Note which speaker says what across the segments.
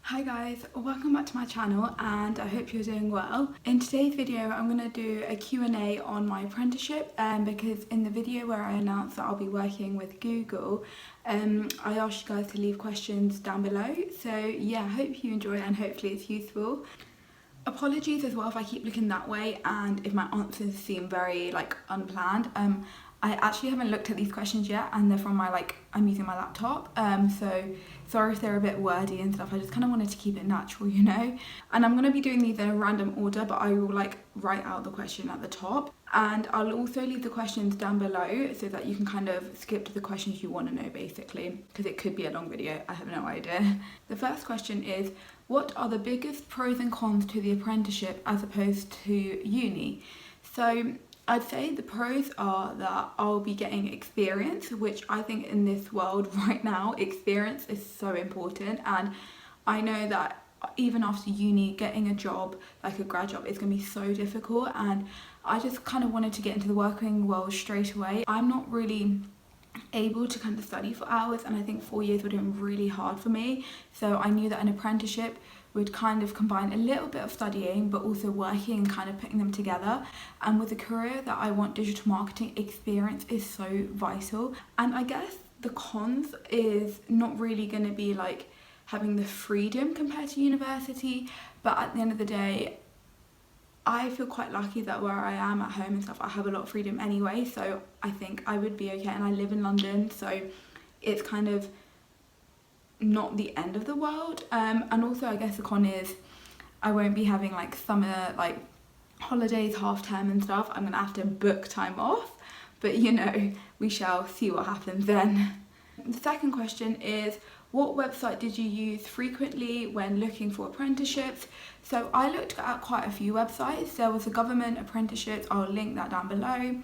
Speaker 1: Hi guys, welcome back to my channel and I hope you're doing well. In today's video I'm going to do a Q&A on my apprenticeship because in the video where I announced that I'll be working with Google, I asked you guys to leave questions down below. So yeah, I hope you enjoy it and hopefully it's useful. Apologies as well if I keep looking that way and if my answers seem very unplanned. I actually haven't looked at these questions yet and they're from I'm using my laptop, so sorry if they're a bit wordy and stuff. I just kind of wanted to keep it natural, you know. And I'm going to be doing these in a random order, but I will write out the question at the top, and I'll also leave the questions down below so that you can kind of skip to the questions you want to know basically, because it could be a long video, I have no idea. The first question is, what are the biggest pros and cons to the apprenticeship as opposed to uni? So I'd say the pros are that I'll be getting experience, which I think in this world right now, experience is so important. And I know that even after uni, getting a job, like a grad job, is going to be so difficult. And I just kind of wanted to get into the working world straight away. I'm not really able to kind of study for hours, and I think 4 years would have been really hard for me. So I knew that an apprenticeship would kind of combine a little bit of studying but also working and kind of putting them together. And with a career that I want, digital marketing, experience is so vital. And I guess the cons is not really going to be having the freedom compared to university, but at the end of the day I feel quite lucky that where I am at home and stuff, I have a lot of freedom anyway, so I think I would be okay. And I live in London, so it's kind of not the end of the world. And also I guess the con is I won't be having summer holidays, half term and stuff. I'm gonna have to book time off, but you know, we shall see what happens then. The second question is, what website did you use frequently when looking for apprenticeships? So I looked at quite a few websites. There was a government apprenticeships, I'll link that down below.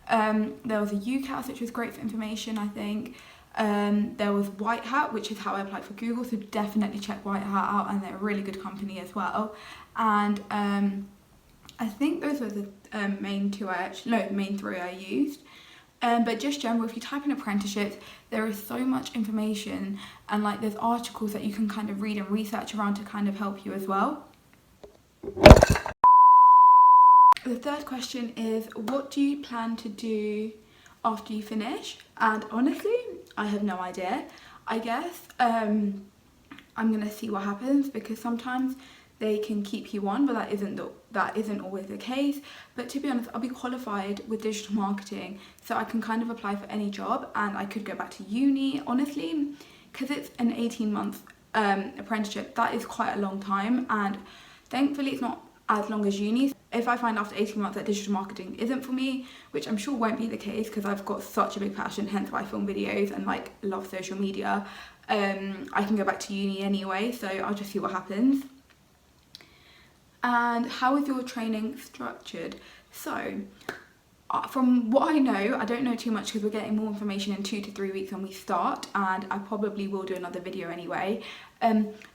Speaker 1: There was a UCAS, which was great for information, I think. There was White Hat, which is how I applied for Google, so definitely check White Hat out, and they're a really good company as well. And I think those were the main three I used. But just general, if you type in apprenticeships, there is so much information, and there's articles that you can kind of read and research around to kind of help you as well. The third question is, what do you plan to do after you finish? And honestly, I have no idea. I guess I'm gonna see what happens, because sometimes they can keep you on, but that isn't always the case. But to be honest, I'll be qualified with digital marketing, so I can kind of apply for any job, and I could go back to uni, honestly, because it's an 18-month apprenticeship. That is quite a long time, and thankfully it's not as long as uni. If I find after 18 months that digital marketing isn't for me, which I'm sure won't be the case because I've got such a big passion, hence why I film videos and love social media, I can go back to uni anyway, so I'll just see what happens. And how is your training structured? So from what I know, I don't know too much because we're getting more information in 2 to 3 weeks when we start, and I probably will do another video anyway.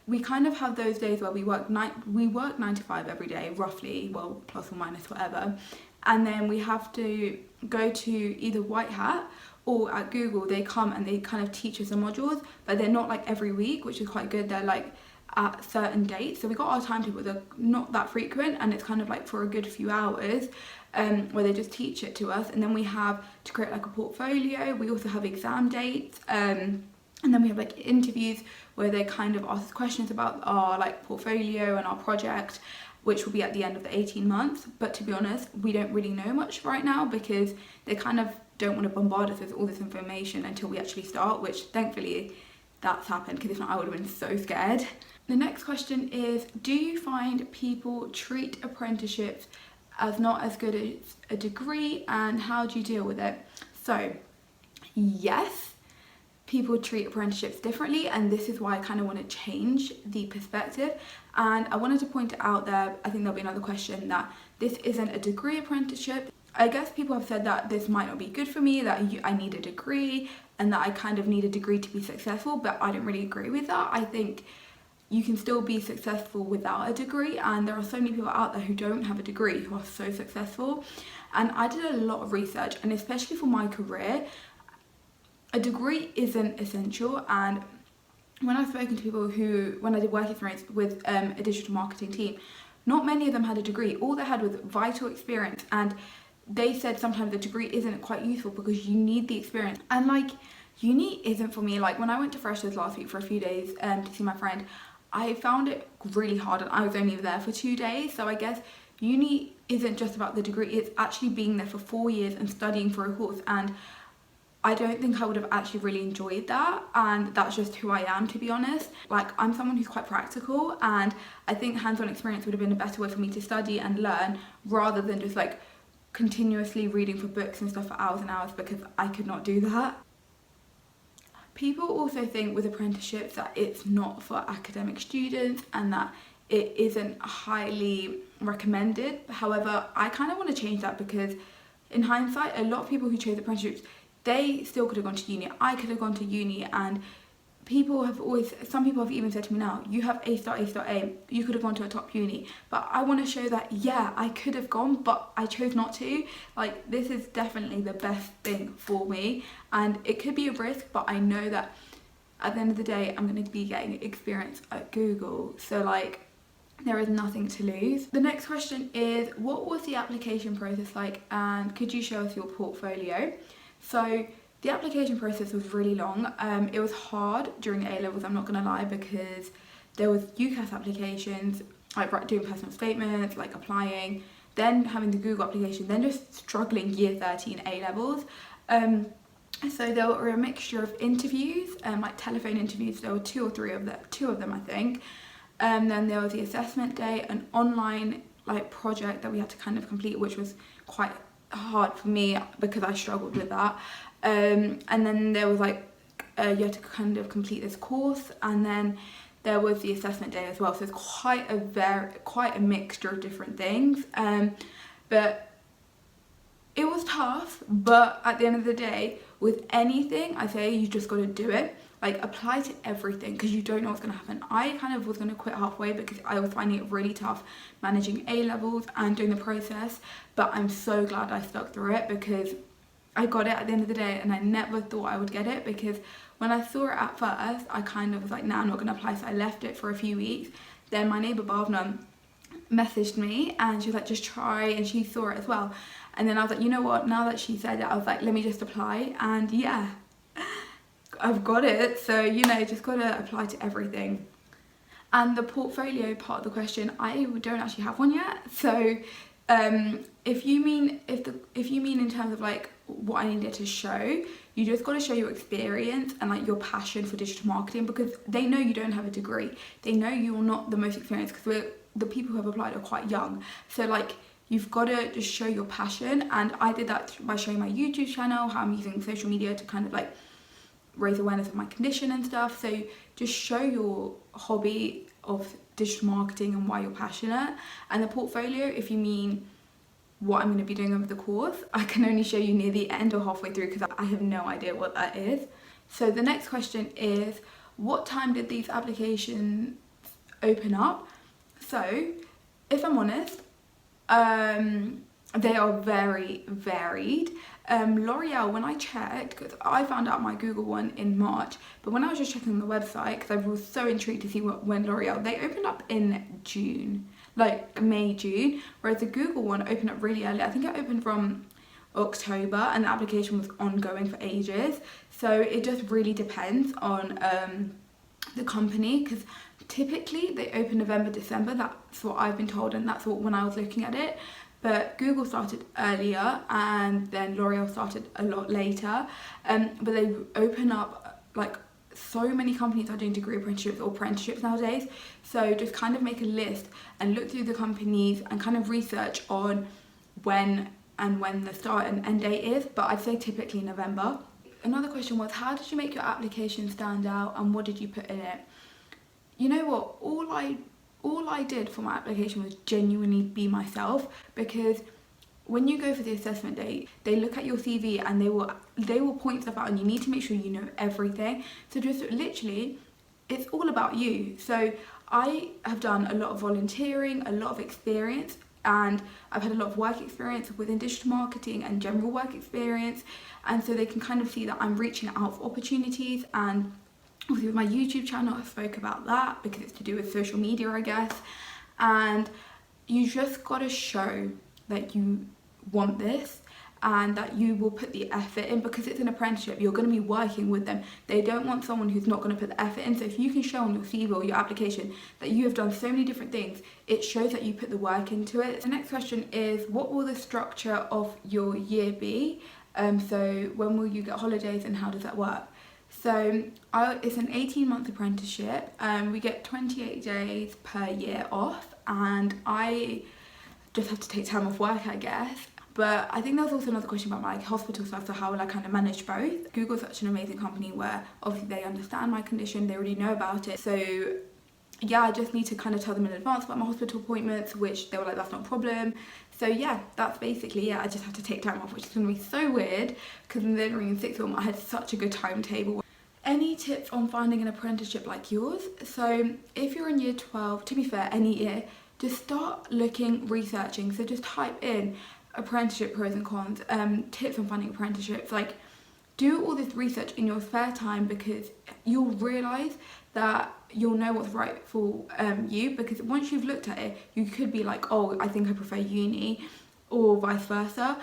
Speaker 1: We kind of have those days where we work 9 to 5 every day, roughly, well, plus or minus whatever. And then we have to go to either White Hat or at Google. They come and they kind of teach us the modules, but they're not every week, which is quite good. They're at certain dates. So we got our timetable, they're not that frequent, and it's kind of for a good few hours where they just teach it to us. And then we have to create a portfolio. We also have exam dates, and then we have interviews where they kind of ask us questions about our portfolio and our project, which will be at the end of the 18 months. But to be honest, we don't really know much right now because they kind of don't want to bombard us with all this information until we actually start, which thankfully that's happened, because if not I would have been so scared. The next question is, do you find people treat apprenticeships as not as good as a degree, and how do you deal with it? So yes, people treat apprenticeships differently, and this is why I kind of want to change the perspective. And I wanted to point it out there, I think there'll be another question, that this isn't a degree apprenticeship. I guess people have said that this might not be good for me, that I need a degree and that I kind of need a degree to be successful, but I don't really agree with that. I think you can still be successful without a degree, and there are so many people out there who don't have a degree who are so successful. And I did a lot of research, and especially for my career, a degree isn't essential, and when I've spoken to people when I did work experience with a digital marketing team, not many of them had a degree. All they had was vital experience, and they said sometimes the degree isn't quite useful because you need the experience. And like, uni isn't for me. Like when I went to Freshers last week for a few days to see my friend, I found it really hard, and I was only there for 2 days. So I guess uni isn't just about the degree, it's actually being there for 4 years and studying for a course. And I don't think I would have actually really enjoyed that, and that's just who I am, to be honest. Like, I'm someone who's quite practical, and I think hands-on experience would have been a better way for me to study and learn rather than just like continuously reading for books and stuff for hours and hours, because I could not do that. People also think with apprenticeships that it's not for academic students and that it isn't highly recommended. However, I kind of want to change that, because in hindsight, a lot of people who chose apprenticeships, they still could have gone to uni. I could have gone to uni, and some people have even said to me now, you have A star, A, you could have gone to a top uni. But I want to show that, yeah, I could have gone, but I chose not to. Like, this is definitely the best thing for me, and it could be a risk, but I know that at the end of the day, I'm going to be getting experience at Google. So like, there is nothing to lose. The next question is, what was the application process like, and could you show us your portfolio? So the application process was really long. It was hard during A-levels, I'm not gonna lie, because there was UCAS applications, like doing personal statements, like applying, then having the Google application, then just struggling year 13 A-levels. So there were a mixture of interviews, like telephone interviews. There were two of them I think. Then there was the assessment day, an online like project that we had to kind of complete, which was quite hard for me because I struggled with that. And then there was like you had to kind of complete this course, and then there was the assessment day as well. So it's quite a mixture of different things. But it was tough, but at the end of the day, with anything, I say you just got to do it. Like, apply to everything, because you don't know what's going to happen. I kind of was going to quit halfway because I was finding it really tough managing A-levels and doing the process, but I'm so glad I stuck through it, because I got it at the end of the day, and I never thought I would get it, because when I saw it at first, I kind of was like, nah, I'm not going to apply, so I left it for a few weeks. Then my neighbour Bhavna messaged me, and she was like, just try, and she saw it as well. And then I was like, you know what, now that she said it, I was like, let me just apply, and yeah, I've got it. So, you know, just gotta apply to everything. And the portfolio part of the question, I don't actually have one yet. So if you mean in terms of like what I needed to show, you just got to show your experience and like your passion for digital marketing, because they know you don't have a degree. They know you're not the most experienced, because the people who have applied are quite young. So like, you've got to just show your passion. And I did that by showing my YouTube channel, how I'm using social media to kind of like raise awareness of my condition and stuff. So just show your hobby of digital marketing and why you're passionate. And the portfolio, if you mean what I'm going to be doing over the course, I can only show you near the end or halfway through, because I have no idea what that is. So the next question is, what time did these applications open up? So if I'm honest, they are very varied. L'Oreal, when I checked, because I found out my Google one in March, but when I was just checking on the website, because I was so intrigued to see when L'Oreal, they opened up in June, like May, June, whereas the Google one opened up really early. I think it opened from October, and the application was ongoing for ages. So it just really depends on the company, because typically they open November, December. That's what I've been told, and that's what when I was looking at it. But Google started earlier, and then L'Oreal started a lot later. But they open up, like, so many companies are doing degree apprenticeships or apprenticeships nowadays. So just kind of make a list and look through the companies and kind of research on when the start and end date is. But I'd say typically November. Another question was, how did you make your application stand out, and what did you put in it? You know what, all I did for my application was genuinely be myself, because when you go for the assessment day, they look at your CV and they will point stuff out, and you need to make sure you know everything. So just literally, it's all about you. So I have done a lot of volunteering, a lot of experience, and I've had a lot of work experience within digital marketing and general work experience, and so they can kind of see that I'm reaching out for opportunities and Obviously with my YouTube channel, I spoke about that because it's to do with social media, I guess. And you just gotta show that you want this and that you will put the effort in, because it's an apprenticeship. You're going to be working with them. They don't want someone who's not going to put the effort in. So if you can show on your CV or your application that you have done so many different things, it shows that you put the work into it. The next question is, what will the structure of your year be? So when will you get holidays and how does that work? So it's an 18-month apprenticeship. We get 28 days per year off, and I just have to take time off work, I guess. But I think there was also another question about my hospital stuff, so how will I kind of manage both? Google's such an amazing company where obviously they understand my condition, they already know about it. So yeah, I just need to kind of tell them in advance about my hospital appointments, which they were like, that's not a problem. So yeah, that's basically it. I just have to take time off, which is going to be so weird because in in sixth form I had such a good timetable. Any tips on finding an apprenticeship like yours? So if you're in year 12, to be fair, any year, just start looking, researching. So just type in apprenticeship pros and cons, tips on finding apprenticeships. Like, do all this research in your spare time, because you'll realise that you'll know what's right for you, because once you've looked at it, you could be like, oh, I think I prefer uni, or vice versa.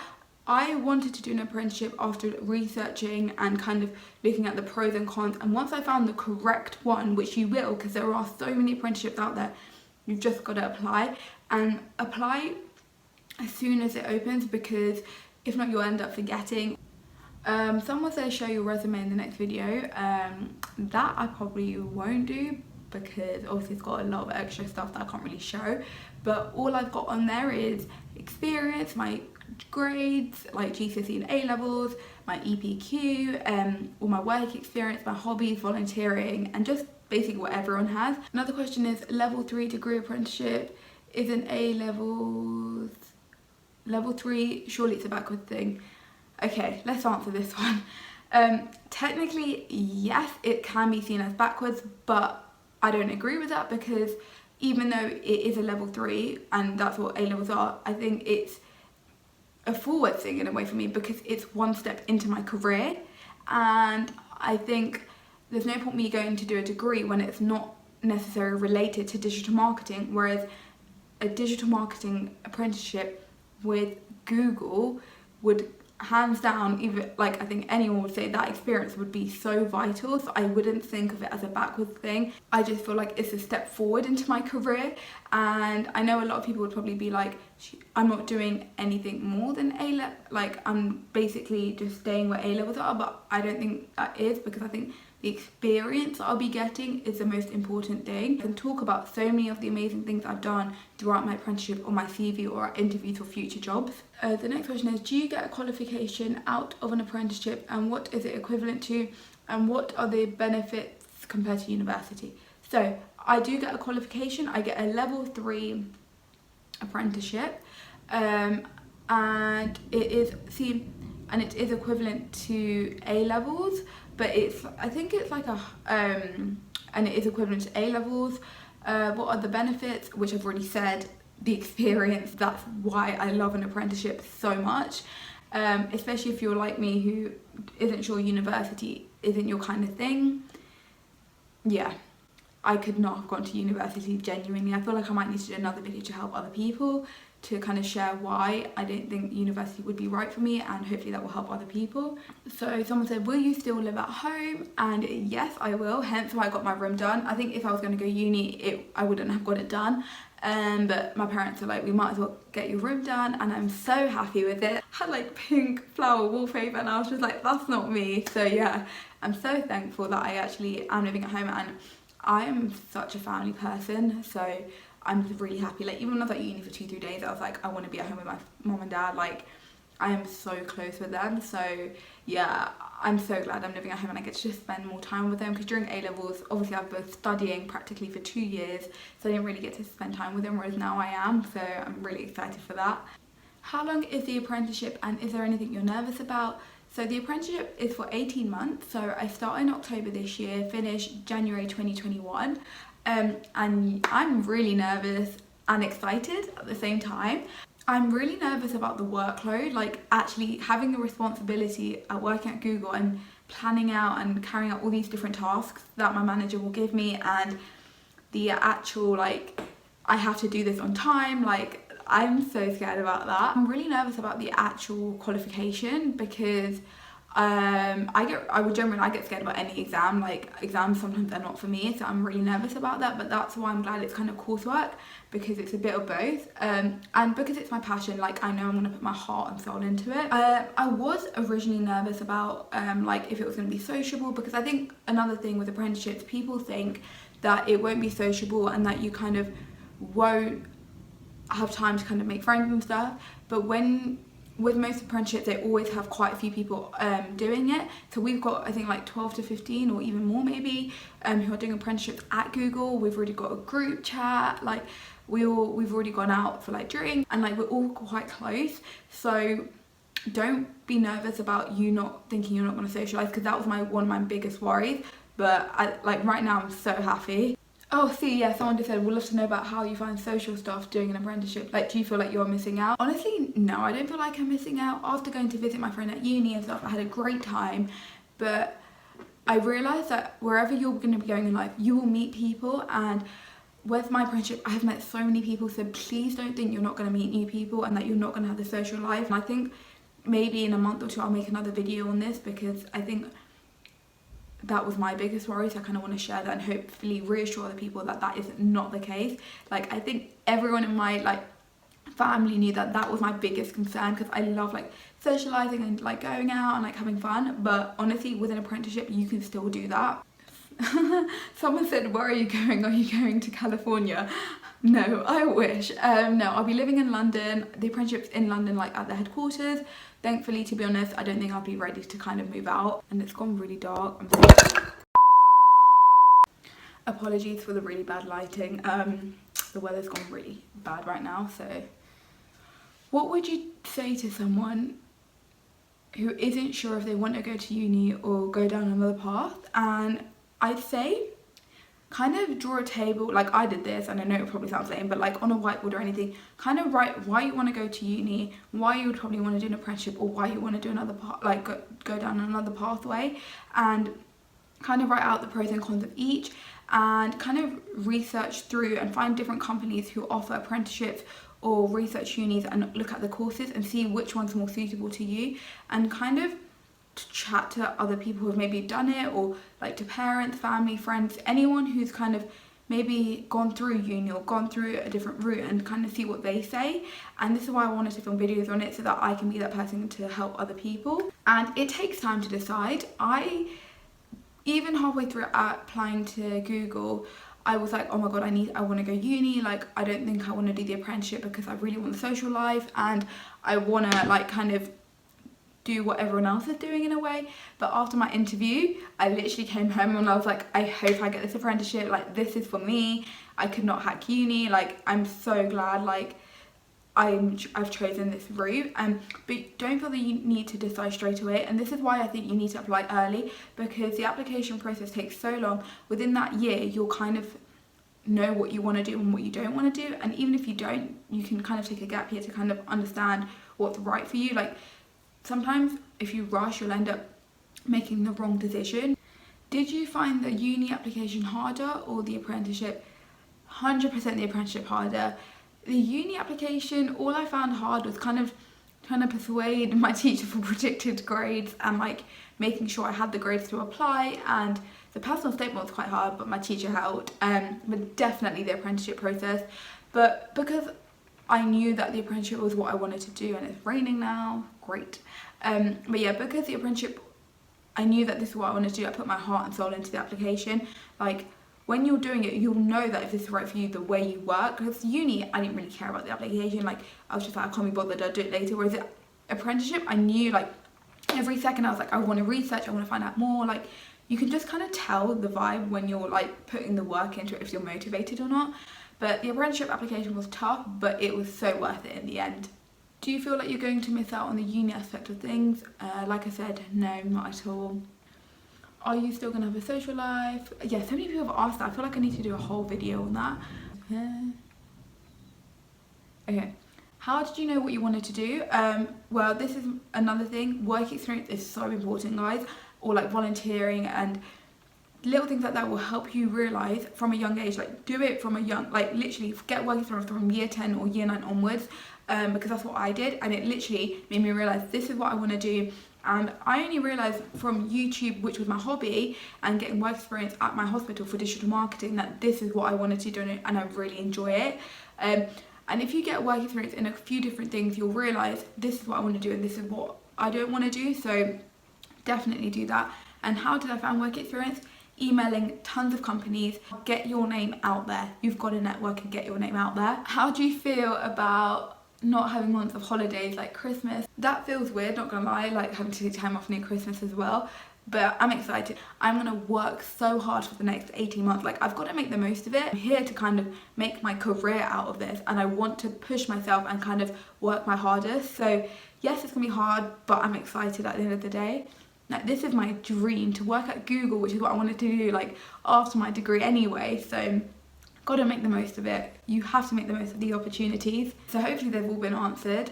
Speaker 1: I wanted to do an apprenticeship after researching and kind of looking at the pros and cons, and once I found the correct one, which you will, because there are so many apprenticeships out there, you've just got to apply, and apply as soon as it opens, because if not, you'll end up forgetting. Someone says show your resume in the next video. That I probably won't do, because obviously it's got a lot of extra stuff that I can't really show, but all I've got on there is experience, my grades like GCSE and A levels, my EPQ, all my work experience, my hobbies, volunteering, and just basically what everyone has. Another question is level 3 degree apprenticeship, isn't A levels level 3, surely it's a backward thing. Okay, let's answer this one. Technically, yes, it can be seen as backwards, but I don't agree with that, because even though it is a level 3 and that's what A levels are, I think it's a forward thing in a way for me, because it's one step into my career, and I think there's no point me going to do a degree when it's not necessarily related to digital marketing, whereas a digital marketing apprenticeship with Google would hands down, even like I think anyone would say that experience would be so vital, so I wouldn't think of it as a backwards thing. I just feel like it's a step forward into my career, and I know a lot of people would probably be like, I'm not doing anything more than A level, like I'm basically just staying where A levels are, but I don't think that is, because I think the experience I'll be getting is the most important thing. I can talk about so many of the amazing things I've done throughout my apprenticeship on my CV or at interviews for future jobs. The next question is, do you get a qualification out of an apprenticeship, and what is it equivalent to, and what are the benefits compared to university? So I do get a qualification. I get a level 3 apprenticeship, and it is equivalent to A levels, but I think it's like and it is equivalent to A levels. What are the benefits? Which I've already said. The experience, that's why I love an apprenticeship so much, especially if you're like me who isn't sure university isn't your kind of thing. Yeah, I could not have gone to university, genuinely. I feel like I might need to do another video to help other people, to kind of share why I don't think university would be right for me, and hopefully that will help other people. So someone said, will you still live at home? And yes, I will, hence why I got my room done. I think if I was going to go uni, I wouldn't have got it done. But my parents are like, we might as well get your room done, and I'm so happy with it. I had like pink flower wallpaper, and I was just like, that's not me. So yeah, I'm so thankful that I actually am living at home, and I am such a family person, so I'm really happy. Like, even when I was at uni for 2-3 days, I was like, I want to be at home with my mom and dad. Like, I am so close with them. So yeah, I'm so glad I'm living at home and I get to just spend more time with them, because during A levels, obviously I was studying practically for 2 years, so I didn't really get to spend time with them, whereas now I am, so I'm really excited for that. How long is the apprenticeship, and is there anything you're nervous about? So the apprenticeship is for 18 months, so I start in October this year, finish January 2021, and I'm really nervous and excited at the same time. I'm really nervous about the workload, like actually having the responsibility at working at Google and planning out and carrying out all these different tasks that my manager will give me, and the actual like I have to do this on time. Like, I'm so scared about that. I'm really nervous about the actual qualification because I get scared about any exam. Like, exams sometimes are not for me, so I'm really nervous about that. But that's why I'm glad it's kind of coursework, because it's a bit of both, and because it's my passion. Like, I know I'm gonna put my heart and soul into it. I was originally nervous about like if it was gonna be sociable, because I think another thing with apprenticeships, people think that it won't be sociable and that you kind of won't have time to kind of make friends and stuff. But with most apprenticeships, they always have quite a few people doing it. So we've got, I think, like 12 to 15 or even more maybe who are doing apprenticeships at Google. We've already got a group chat, like we've already gone out for like drinks, and like we're all quite close. So don't be nervous about you not thinking you're not going to socialise, because that was one of my biggest worries. But right now I'm so happy. Oh, see, yeah, someone just said, we'd love to know about how you find social stuff doing an apprenticeship. Like, do you feel like you're missing out? Honestly, no, I don't feel like I'm missing out. After going to visit my friend at uni and stuff, I had a great time. But I realised that wherever you're going to be going in life, you will meet people. And with my apprenticeship, I have met so many people. So please don't think you're not going to meet new people and that you're not going to have the social life. And I think maybe in a month or two, I'll make another video on this, because I think that was my biggest worry. So I kind of want to share that and hopefully reassure other people that that is not the case. Like, I think everyone in my like family knew that that was my biggest concern, because I love like socializing and like going out and like having fun. But honestly, with an apprenticeship, you can still do that. Someone said, where are you going? Are you going to California? No, I wish. No, I'll be living in London. The apprenticeship's in London, like at the headquarters. Thankfully, to be honest, I don't think I'll be ready to kind of move out. And it's gone really dark. I'm sorry. Apologies for the really bad lighting. The weather's gone really bad right now. So what would you say to someone who isn't sure if they want to go to uni or go down another path? And I'd say kind of draw a table, like I did this, and I know it probably sounds lame, but like on a whiteboard or anything, kind of write why you want to go to uni, why you would probably want to do an apprenticeship, or why you want to do another part, like go down another pathway, and kind of write out the pros and cons of each, and kind of research through and find different companies who offer apprenticeships, or research unis and look at the courses and see which one's more suitable to you, and kind of to chat to other people who've maybe done it, or like to parents, family, friends, anyone who's kind of maybe gone through uni or gone through a different route, and kind of see what they say. And this is why I wanted to film videos on it, so that I can be that person to help other people. And it takes time to decide. Even halfway through applying to Google, I was like, oh my god, I want to go uni. Like, I don't think I want to do the apprenticeship because I really want the social life, and I want to like kind of do what everyone else is doing in a way. But after my interview, I literally came home and I was like, I hope I get this apprenticeship. Like, this is for me. I could not hack uni. Like, I'm so glad like I've chosen this route. But don't feel that you need to decide straight away. And this is why I think you need to apply early, because the application process takes so long. Within that year, you'll kind of know what you want to do and what you don't want to do. And even if you don't, you can kind of take a gap year to kind of understand what's right for you. Like, sometimes if you rush, you'll end up making the wrong decision. Did you find the uni application harder or the apprenticeship? 100% the apprenticeship harder. The uni application, all I found hard was kind of trying to persuade my teacher for predicted grades, and like making sure I had the grades to apply. And the personal statement was quite hard, but my teacher helped. But definitely the apprenticeship process. But because I knew that the apprenticeship was what I wanted to do, and it's raining now, great. But yeah, because the apprenticeship, I knew that this is what I wanted to do. I put my heart and soul into the application. Like, when you're doing it, you'll know that if this is right for you, the way you work. Because uni, I didn't really care about the application. Like, I was just like, I can't be bothered, I'll do it later. Whereas the apprenticeship, I knew like every second I was like, I want to research, I want to find out more. Like, you can just kind of tell the vibe when you're like putting the work into it, if you're motivated or not. But the apprenticeship application was tough, but it was so worth it in the end. Do you feel like you're going to miss out on the uni aspect of things? Like I said, no, not at all. Are you still going to have a social life? Yeah, so many people have asked that. I feel like I need to do a whole video on that. Okay. How did you know what you wanted to do? Well, this is another thing. Work experience is so important, guys, or like volunteering and little things like that will help you realise from a young age. Like, do it from a young, like literally get work experience from year 10 or year 9 onwards, because that's what I did, and it literally made me realise this is what I want to do. And I only realised from YouTube, which was my hobby, and getting work experience at my hospital for digital marketing, that this is what I wanted to do, and I really enjoy it. And if you get work experience in a few different things, you'll realise this is what I want to do and this is what I don't want to do. So definitely do that. And how did I find work experience? Emailing tons of companies, get your name out there. You've got to network and get your name out there. How do you feel about not having months of holidays like Christmas? That feels weird, not gonna lie, like having to take time off near Christmas as well. But I'm excited. I'm gonna work so hard for the next 18 months. Like, I've got to make the most of it. I'm here to kind of make my career out of this, and I want to push myself and kind of work my hardest. So yes, it's gonna be hard, but I'm excited at the end of the day. Like, this is my dream, to work at Google, which is what I wanted to do like after my degree anyway. So got to make the most of it. You have to make the most of the opportunities. So hopefully they've all been answered.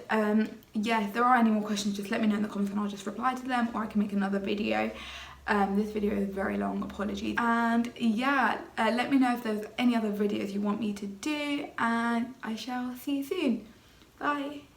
Speaker 1: Yeah, if there are any more questions, just let me know in the comments and I'll just reply to them, or I can make another video. This video is very long, apologies. And yeah, let me know if there's any other videos you want me to do, and I shall see you soon. Bye.